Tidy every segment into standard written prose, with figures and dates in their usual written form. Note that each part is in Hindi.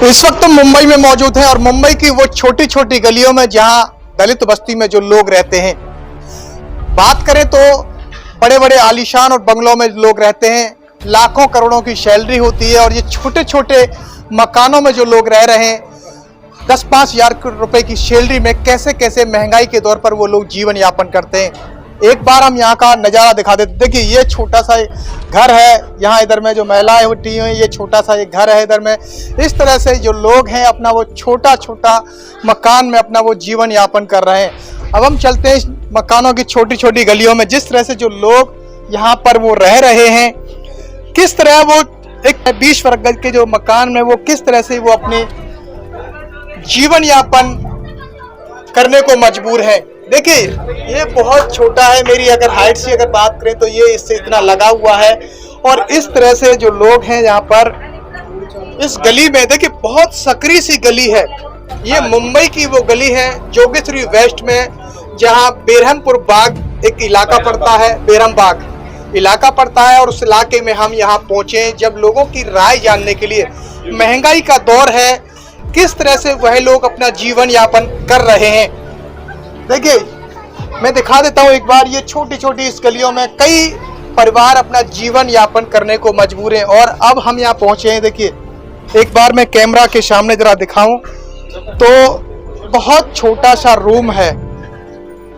इस वक्त तो मुंबई में मौजूद है और मुंबई की वो छोटी छोटी गलियों में जहां दलित बस्ती में जो लोग रहते हैं, बात करें तो बड़े बड़े आलीशान और बंगलों में लोग रहते हैं, लाखों करोड़ों की सैलरी होती है और ये छोटे छोटे मकानों में जो लोग रह रहे हैं 10-5 हजार रुपए की सैलरी में कैसे कैसे महंगाई के दौर पर वो लोग जीवन यापन करते हैं। एक बार हम यहाँ का नज़ारा दिखा देते। देखिए ये छोटा सा घर है, यहाँ इधर में जो महिलाएं उठी हुई, ये छोटा सा एक घर है इधर में। इस तरह से जो लोग हैं अपना वो छोटा छोटा मकान में अपना वो जीवन यापन कर रहे हैं। अब हम चलते हैं इस मकानों की छोटी छोटी गलियों में, जिस तरह से जो लोग यहाँ पर वो रह रहे हैं, किस तरह वो एक 20 वर्ग गज के जो मकान में वो किस तरह से वो अपने जीवन यापन करने को मजबूर है। देखिए ये बहुत छोटा है, मेरी अगर हाइट से अगर बात करें तो ये इससे इतना लगा हुआ है। और इस तरह से जो लोग हैं यहाँ पर इस गली में, देखिए बहुत सकरी सी गली है। ये मुंबई की वो गली है जोगेश्वरी वेस्ट में, जहाँ बेरहमपुर बाग एक इलाका पड़ता है, बेरहम बाग इलाका पड़ता है। और उस इलाके में हम यहाँ पहुँचे जब लोगों की राय जानने के लिए। महंगाई का दौर है, किस तरह से वह लोग अपना जीवन यापन कर रहे हैं। देखिए मैं दिखा देता हूँ एक बार, ये छोटी छोटी इस गलियों में कई परिवार अपना जीवन यापन करने को मजबूर हैं। और अब हम यहाँ पहुँचे हैं, देखिए एक बार मैं कैमरा के सामने जरा दिखाऊं तो बहुत छोटा सा रूम है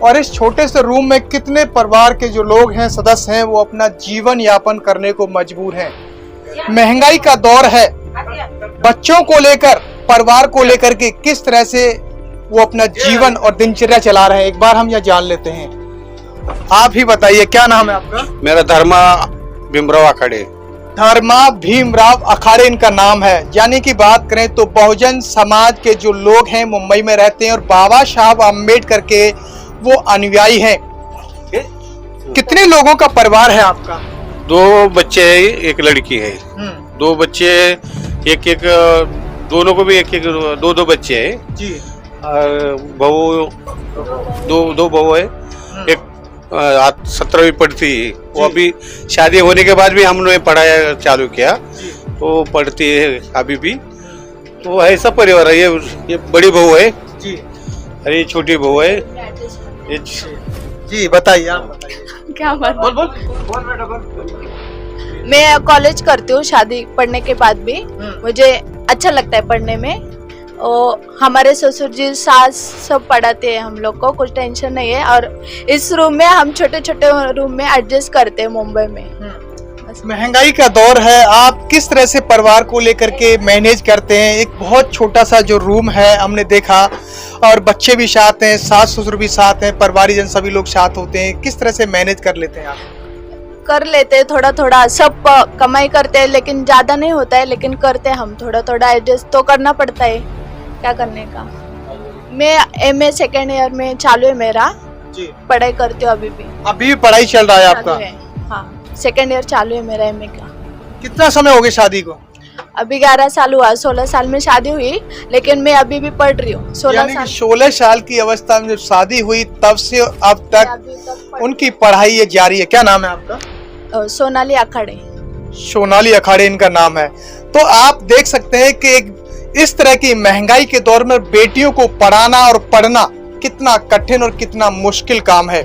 और इस छोटे से रूम में कितने परिवार के जो लोग हैं, सदस्य हैं, वो अपना जीवन यापन करने को मजबूर हैं। महंगाई का दौर है, बच्चों को लेकर, परिवार को लेकर के किस तरह से वो अपना जीवन और दिनचर्या चला रहे हैं, एक बार हम यह जान लेते हैं। आप ही बताइए, क्या नाम है आपका? मेरा धर्मा भीमराव अखाड़े। धर्मा भीमराव अखाड़े इनका नाम है। यानी कि बात करें तो बहुजन समाज के जो लोग हैं मुंबई में रहते हैं और बाबा साहब अम्बेडकर के वो अनुयायी हैं। कितने लोगों का परिवार है आपका? 2 बच्चे है, एक लड़की है। 2 बच्चे, एक दोनों को भी एक 2 बच्चे है जी। बहू, 2 बहू है। एक 17वीं पढ़ती है, वो अभी शादी होने के बाद भी हमने पढ़ाया चालू किया, तो पढ़ती है अभी भी। तो ऐसा परिवार है। ये बड़ी बहू है जी, अरे ये छोटी बहू है। जी बताइए, आप बताइए। क्या बात? बोल। मैं कॉलेज करती हूँ शादी पढ़ने के बाद भी। मुझे अच्छा लगता है पढ़ने में। और हमारे ससुर जी, सास सब पढ़ाते हैं हम लोग को, कुछ टेंशन नहीं है। और इस रूम में हम छोटे छोटे रूम में एडजस्ट करते हैं मुंबई में। महंगाई का दौर है, आप किस तरह से परिवार को लेकर के मैनेज करते हैं? एक बहुत छोटा सा जो रूम है हमने देखा, और बच्चे भी साथ हैं, सास ससुर भी साथ हैं, परिवारजन सभी लोग साथ होते हैं। किस तरह से मैनेज कर लेते हैं आप? कर लेते हैं थोड़ा थोड़ा, सब कमाई करते हैं लेकिन ज्यादा नहीं होता है, लेकिन करते हैं हम थोड़ा थोड़ा एडजस्ट तो करना पड़ता है, क्या करने का। मैं MA सेकेंड ईयर में चालू है मेरा जी। पढ़ाई करती हूँ अभी भी पढ़ाई चल रहा है आपका? हाँ, सेकेंड ईयर चालू है मेरा MA का। कितना समय हो गया शादी को? अभी 11 साल हुआ, 16 साल में शादी हुई, लेकिन मैं अभी भी पढ़ रही हूँ। 16 साल की अवस्था में जब शादी हुई तब से अब तक उनकी पढ़ाई ये जारी है। क्या नाम है आपका? सोनाली अखाड़े। सोनाली अखाड़े इनका नाम है। तो आप देख सकते हैं कि एक इस तरह की महंगाई के दौर में बेटियों को पढ़ाना और पढ़ना कितना कठिन और कितना मुश्किल काम है।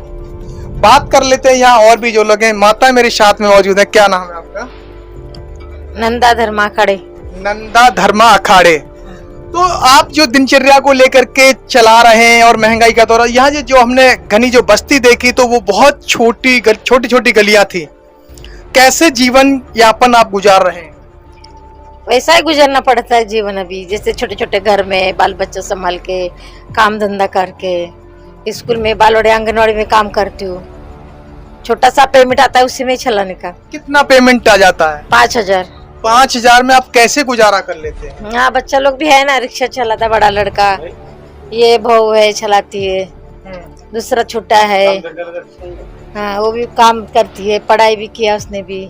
बात कर लेते हैं यहाँ और भी जो लोग हैं। माता मेरे साथ में मौजूद है। क्या नाम है आपका? नंदा धर्मा अखाड़े। नंदा धर्मा अखाड़े। तो आप जो दिनचर्या को लेकर के चला रहे हैं और महंगाई का दौर, यहाँ जो हमने घनी जो बस्ती देखी तो वो बहुत छोटी छोटी गलियां थी। कैसे जीवन यापन आप गुजार रहे हैं? वैसा ही गुजरना पड़ता है जीवन अभी, जैसे छोटे छोटे घर में बाल बच्चे संभाल के, काम धंधा करके, स्कूल में बालवाड़ी आंगनवाड़ी में काम करती हूँ। छोटा सा पेमेंट आता है, उसी में ही चलाने का। कितना पेमेंट आ जाता है? 5000। 5000 में आप कैसे गुजारा कर लेते हैं? हाँ, बच्चा लोग भी है ना, रिक्शा चलाता बड़ा लड़का, ये बहू है चलाती है, दूसरा छोटा है, हाँ वो भी काम करती है, पढ़ाई भी किया उसने भी,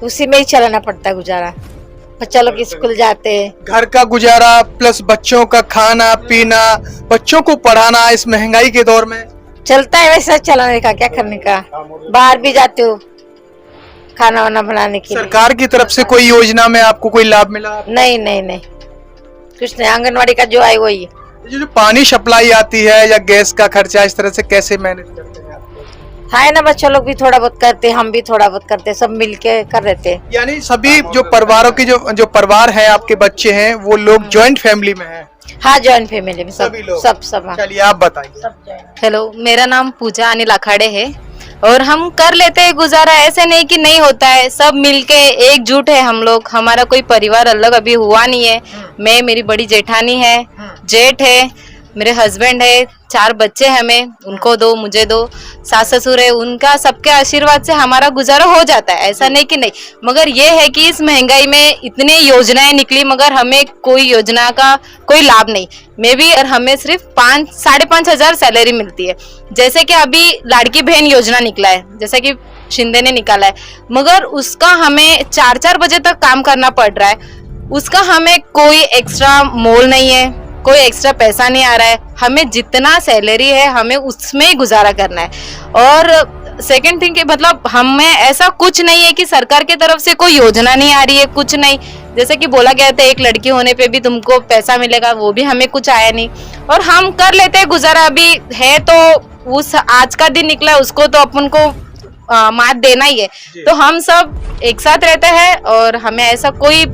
उसी में ही चलाना पड़ता है गुजारा। बच्चा लोग स्कूल जाते हैं, घर का गुजारा प्लस बच्चों का खाना पीना, बच्चों को पढ़ाना इस महंगाई के दौर में चलता है। वैसा चलाने का, क्या करने का। बाहर भी जाते हो खाना वाना बनाने के लिए। सरकार की तरफ से कोई योजना में आपको कोई लाभ मिला? नहीं नहीं नहीं, कुछ नहीं, आंगनवाड़ी का जो आए वही। ये जो पानी सप्लाई आती है या गैस का खर्चा, इस तरह से कैसे मैनेज करते हैं आप लोग? है ना, बच्चों लोग भी थोड़ा बहुत करते, हम भी थोड़ा बहुत करते, सब मिलके कर देते। यानी सभी जो परिवारों की जो परिवार है, आपके बच्चे हैं, वो लोग जॉइंट फैमिली में हैं? हाँ, जॉइंट फैमिली में सब सभी लोग? सब हाँ। चलिए आप बताइए। हेलो, मेरा नाम पूजा अनिल अखाड़े है और हम कर लेते हैं गुजारा, ऐसे नहीं कि नहीं होता है, सब मिलके एकजुट है हम लोग। हमारा कोई परिवार अलग अभी हुआ नहीं है। मैं, मेरी बड़ी जेठानी है, जेठ है, मेरे हस्बैंड है, 4 बच्चे हैं हमें, उनको 2 मुझे 2, सास ससुर है, उनका सबके आशीर्वाद से हमारा गुजारा हो जाता है, ऐसा नहीं कि नहीं। मगर ये है कि इस महंगाई में इतनी योजनाएं निकली मगर हमें कोई योजना का कोई लाभ नहीं। मैं भी, और हमें सिर्फ 5-5.5 हजार सैलरी मिलती है। जैसे कि अभी लाड़की बहन योजना निकला है, जैसे कि शिंदे ने निकाला है, मगर उसका हमें 4-4 बजे तक काम करना पड़ रहा है। उसका हमें कोई एक्स्ट्रा मोल नहीं है, कोई एक्स्ट्रा पैसा नहीं आ रहा है। हमें जितना सैलरी है हमें उसमें ही गुजारा करना है। और सेकंड थिंग कि मतलब हमें ऐसा कुछ नहीं है कि सरकार की तरफ से कोई योजना नहीं आ रही है, कुछ नहीं। जैसे कि बोला गया था एक लड़की होने पे भी तुमको पैसा मिलेगा, वो भी हमें कुछ आया नहीं और हम कर लेते हैं गुजारा। अभी है तो उस आज का दिन निकला, उसको तो अपन को मात देना ही है। तो हम सब एक साथ रहते हैं और हमें ऐसा कोई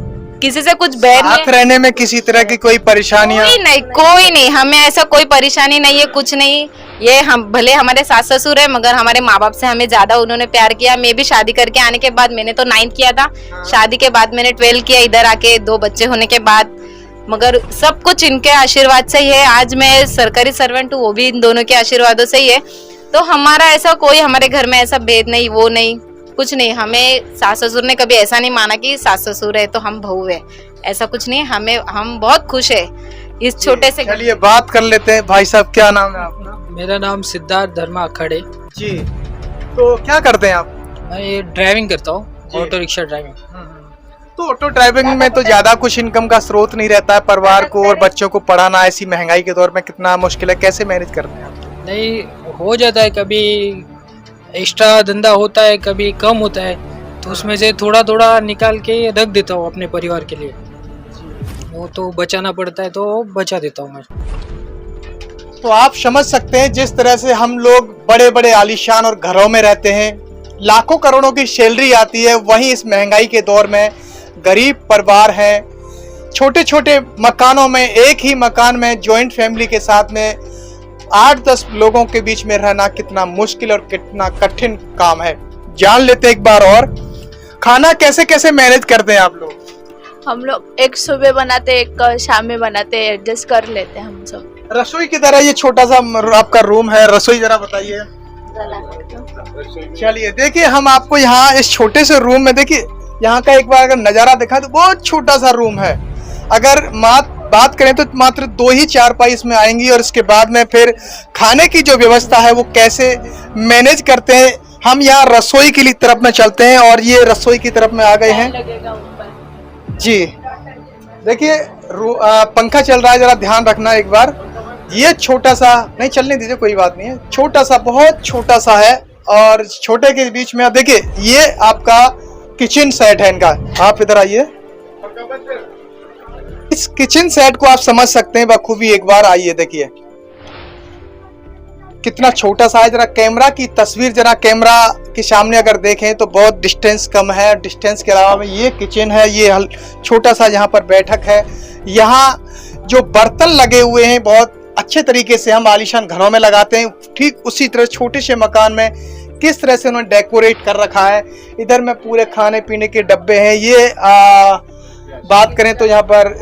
किसी से कुछ बैर नहीं, साथ रहने में किसी तरह की कोई परेशानियां? कोई नहीं, हमें ऐसा कोई परेशानी नहीं है, कुछ नहीं। ये हम भले हमारे सास ससुर है मगर हमारे माँ बाप से हमें ज्यादा उन्होंने प्यार किया। मैं भी शादी करके आने के बाद, मैंने तो 9th किया था, शादी के बाद मैंने 12 किया इधर आके 2 बच्चे होने के बाद। मगर सब कुछ इनके आशीर्वाद से ही है। आज मैं सरकारी सर्वेंट हूँ, वो भी इन दोनों के आशीर्वादों से ही है। तो हमारा ऐसा कोई, हमारे घर में ऐसा भेद नहीं, वो नहीं, कुछ नहीं। हमें सास ससुर ने कभी ऐसा नहीं माना कि सास ससुर है तो हम बहू है, ऐसा कुछ नहीं। हम बहुत खुश है इस छोटे से। चलिए बात कर लेते हैं। भाई साहब, क्या नाम है आपका? मेरा नाम सिद्धार्थ धर्मा अखाड़े। जी, तो क्या करते हैं आप? मैं ये ड्राइविंग करता हूँ, ऑटो रिक्शा ड्राइविंग। तो ऑटो ड्राइविंग में तो ज्यादा कुछ इनकम का स्रोत नहीं रहता है, परिवार को और बच्चों को पढ़ाना ऐसी महंगाई के दौर में कितना मुश्किल है, कैसे मैनेज करते हैं आप? नहीं, हो जाता है, कभी एक्स्ट्रा धंधा होता है, कभी कम होता है, तो उसमें से थोड़ा थोड़ा निकाल के रख देता हूँ अपने परिवार के लिए। वो तो बचाना पड़ता है तो बचा देता हूँ मैं। तो आप समझ सकते हैं जिस तरह से हम लोग बड़े बड़े आलीशान और घरों में रहते हैं, लाखों करोड़ों की सैलरी आती है, वहीं इस महंगाई के दौर में गरीब परिवार हैं, छोटे छोटे मकानों में, एक ही मकान में जॉइंट फैमिली के साथ में 8-10 लोगों के बीच में रहना कितना मुश्किल और कितना कठिन काम है। जान लेते एक बार और, खाना कैसे कैसे मैनेज करते हैं आप लोग? हम लोग एक सुबह बनाते, एक शाम में बनाते, एडजस्ट कर लेते हैं हम सब। रसोई की तरह ये छोटा सा आपका रूम है, रसोई जरा बताइए। चलिए देखिए, हम आपको यहाँ इस छोटे से रूम में, देखिए यहाँ का एक बार अगर नजारा देखा तो बहुत छोटा सा रूम है। अगर बात करें तो मात्र 2 ही चारपाई इसमें आएंगी और इसके बाद में फिर खाने की जो व्यवस्था है वो कैसे मैनेज करते हैं। हम यहाँ रसोई की तरफ में चलते हैं और ये रसोई की तरफ में आ गए हैं जी। देखिए पंखा चल रहा है, जरा ध्यान रखना एक बार। ये छोटा सा, नहीं चलने दीजिए, कोई बात नहीं है, छोटा सा, बहुत छोटा सा है और छोटे के बीच में देखिए ये आपका किचन सेट है इनका। आप इधर आइए, इस किचन सेट को आप समझ सकते हैं बखूबी। एक बार आइए, देखिए कितना छोटा सा है। जरा कैमरा की तस्वीर, जरा कैमरा के सामने अगर देखें तो बहुत डिस्टेंस कम है। डिस्टेंस के अलावा में ये किचन है, ये छोटा सा यहाँ पर बैठक है। यहाँ जो बर्तन लगे हुए हैं बहुत अच्छे तरीके से हम आलीशान घरों में लगाते हैं, ठीक उसी तरह छोटे से मकान में किस तरह से उन्होंने डेकोरेट कर रखा है। इधर में पूरे खाने पीने के डब्बे हैं। ये बात करें तो यहाँ पर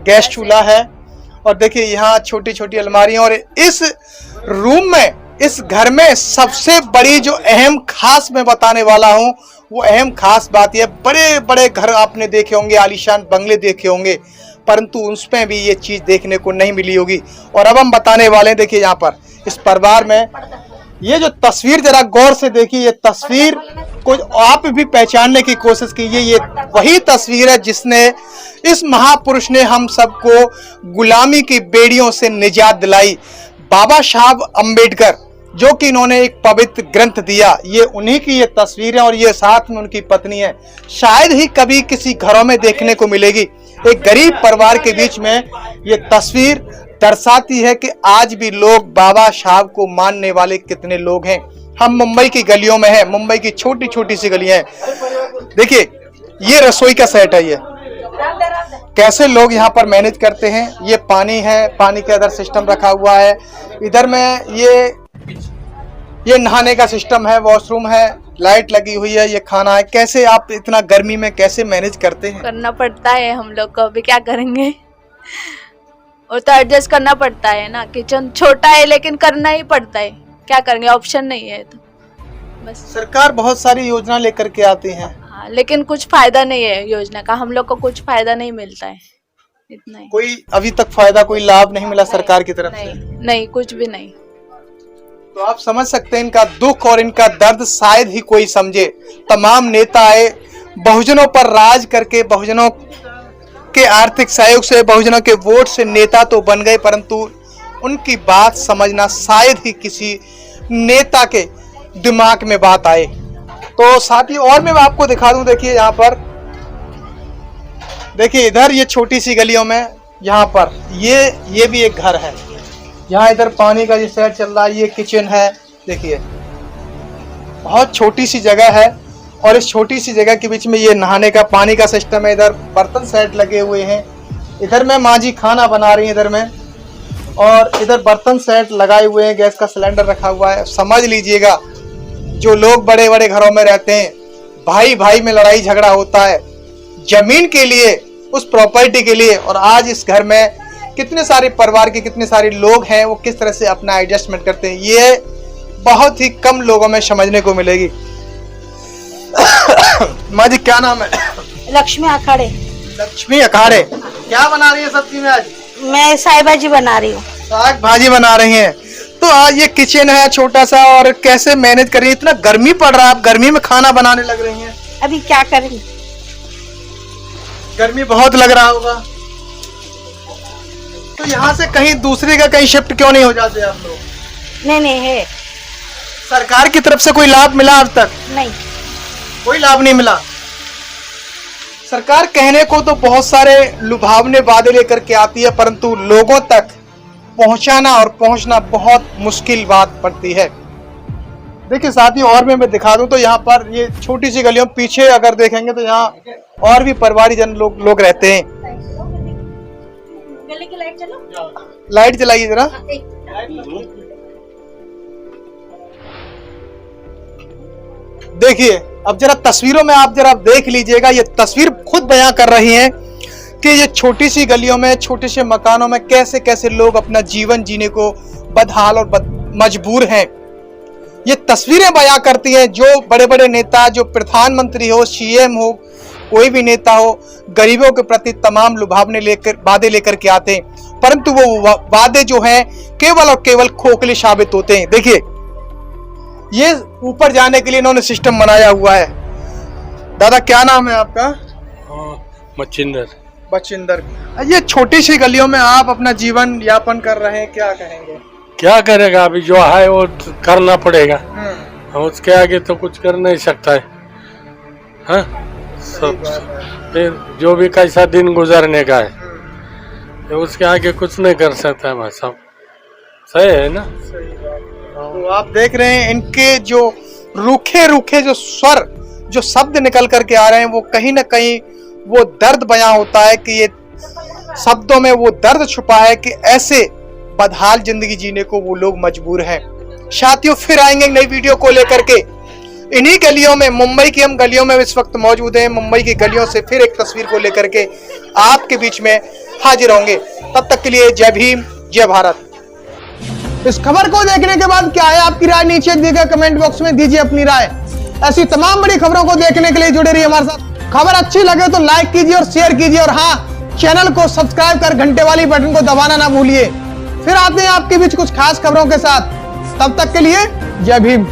गैस चूल्हा है और देखिए यहाँ छोटी छोटी अलमारियां। और इस रूम में, इस घर में सबसे बड़ी जो अहम खास मैं बताने वाला हूँ, वो अहम खास बात यह, बड़े बड़े घर आपने देखे होंगे, आलीशान बंगले देखे होंगे, परंतु उसमें भी ये चीज देखने को नहीं मिली होगी। और अब हम बताने वाले हैं, देखिए यहाँ पर इस परिवार में ये जो तस्वीर जरा गौर से देखिए, ये तस्वीर को आप भी पहचानने की कोशिश कीजिए। ये वही तस्वीर है जिसने, इस महापुरुष ने हम सबको गुलामी की बेड़ियों से निजात दिलाई। बाबा साहब अम्बेडकर, जो कि इन्होंने एक पवित्र ग्रंथ दिया, ये उन्हीं की ये तस्वीर है और ये साथ में उनकी पत्नी है। शायद ही कभी किसी घरों में देखने को मिलेगी। एक गरीब परिवार के बीच में ये तस्वीर दर्शाती है कि आज भी लोग बाबा साहब को मानने वाले कितने लोग हैं। हम मुंबई की गलियों में हैं, मुंबई की छोटी छोटी सी गलियां हैं। देखिए ये रसोई का सेट है, ये कैसे लोग यहाँ पर मैनेज करते हैं। ये पानी है, पानी के अंदर सिस्टम रखा हुआ है। इधर में ये नहाने का सिस्टम है, वॉशरूम है, लाइट लगी हुई है, ये खाना है। कैसे आप इतना गर्मी में कैसे मैनेज करते हैं? करना पड़ता है हम लोग को, अभी क्या करेंगे, और तो एडजस्ट करना पड़ता है ना। किचन छोटा है लेकिन करना ही पड़ता है, क्या करेंगे, ऑप्शन नहीं है। तो बस सरकार बहुत सारी योजना लेकर के आती है, हाँ, लेकिन कुछ फायदा नहीं है योजना का, हम लोग को कुछ फायदा नहीं मिलता है, इतना ही। कोई अभी तक फायदा, कोई लाभ नहीं मिला सरकार की तरफ से? नहीं, कुछ भी नहीं। तो आप समझ सकते हैं इनका दुख और इनका दर्द शायद ही कोई समझे। तमाम नेता आए, बहुजनों पर राज करके, बहुजनों के आर्थिक सहयोग से, बहुजनों के वोट से नेता तो बन गए, परंतु उनकी बात समझना शायद ही किसी नेता के दिमाग में बात आए। तो साथी और मैं आपको दिखा दूं, देखिए यहाँ पर, देखिए इधर ये छोटी सी गलियों में, यहाँ पर ये भी एक घर है। यहाँ इधर पानी का जो सेट चल रहा है, ये किचन है। देखिए बहुत छोटी सी जगह है और इस छोटी सी जगह के बीच में ये नहाने का पानी का सिस्टम है। इधर बर्तन सेट लगे हुए हैं, इधर में माँ जी खाना बना रही है इधर में, और इधर बर्तन सेट लगाए हुए हैं, गैस का सिलेंडर रखा हुआ है। समझ लीजिएगा जो लोग बड़े बड़े घरों में रहते हैं, भाई भाई में लड़ाई झगड़ा होता है जमीन के लिए, उस प्रॉपर्टी के लिए, और आज इस घर में कितने सारे परिवार के कितने सारे लोग हैं, वो किस तरह से अपना एडजस्टमेंट करते हैं, ये बहुत ही कम लोगों में समझने को मिलेगी। माँ जी क्या नाम है? लक्ष्मी अखाड़े। लक्ष्मी अखाड़े, क्या बना रही है सब्जी में आज? मैं साई भाजी बना रही हूँ। साग भाजी बना रही हैं। तो आज ये किचन है छोटा सा, और कैसे मैनेज कर रही है? इतना गर्मी पड़ रहा है, आप गर्मी में खाना बनाने लग रही हैं। अभी क्या करेंगे, गर्मी बहुत लग रहा होगा। तो यहाँ से कहीं दूसरे का कहीं शिफ्ट क्यों नहीं हो जाते आप लोग? नहीं है, सरकार की तरफ से कोई लाभ मिला अब तक? नहीं, कोई लाभ नहीं मिला। सरकार कहने को तो बहुत सारे लुभावने वादे लेकर के आती है, परंतु लोगों तक पहुंचाना और पहुंचना बहुत मुश्किल बात पड़ती है। देखिए साथी और मैं दिखा दूं तो यहाँ पर ये छोटी सी गलियों पीछे अगर देखेंगे तो यहाँ और भी परिवारीजन लोग रहते हैं। गली की लाइट चलो, लाइट जलाइए जरा। देखिए अब जरा तस्वीरों में आप जरा देख लीजिएगा, ये तस्वीर खुद बयां कर रही है कि ये छोटी सी गलियों में, छोटे से मकानों में कैसे कैसे लोग अपना जीवन जीने को बदहाल और मजबूर हैं। ये तस्वीरें बयां करती हैं। जो बड़े बड़े नेता, जो प्रधानमंत्री हो, सीएम हो, कोई भी नेता हो, गरीबों के प्रति तमाम लुभावने वादे लेकर के आते हैं, परंतु वो वादे जो हैं केवल और केवल खोखले साबित होते हैं। देखिए ये ऊपर जाने के लिए इन्होंने सिस्टम बनाया हुआ है। दादा क्या नाम है आपका? बचिंदर। ये छोटी सी गलियों में आप अपना जीवन यापन कर रहे हैं, क्या कहेंगे? क्या करेगा, अभी जो है वो करना पड़ेगा, उसके आगे तो कुछ कर नहीं सकता है। हाँ? सब फिर जो भी कैसा दिन गुजरने का है, तो उसके आगे कुछ नहीं कर सकता है। बस सब सही है ना। तो आप देख रहे हैं इनके जो रूखे रूखे जो स्वर, जो शब्द निकल करके आ रहे हैं, वो कहीं ना कहीं वो दर्द बयां होता है कि ये शब्दों में वो दर्द छुपा है कि ऐसे बदहाल जिंदगी जीने को वो लोग मजबूर हैं। साथियों फिर आएंगे नई वीडियो को लेकर के। इन्हीं गलियों में, मुंबई की हम गलियों में इस वक्त मौजूद हैं। मुंबई की गलियों से फिर एक तस्वीर को लेकर के आपके बीच में हाजिर होंगे। तब तक के लिए जय भीम, जय भारत। इस खबर को देखने के बाद क्या है आपकी राय? नीचे दिए गए कमेंट बॉक्स में दीजिए अपनी राय। ऐसी तमाम बड़ी खबरों को देखने के लिए जुड़े रहिए हमारे साथ। खबर अच्छी लगे तो लाइक कीजिए और शेयर कीजिए, और हाँ, चैनल को सब्सक्राइब कर घंटे वाली बटन को दबाना ना भूलिए। फिर आते हैं आपके बीच कुछ खास खबरों के साथ। तब तक के लिए जय भीम।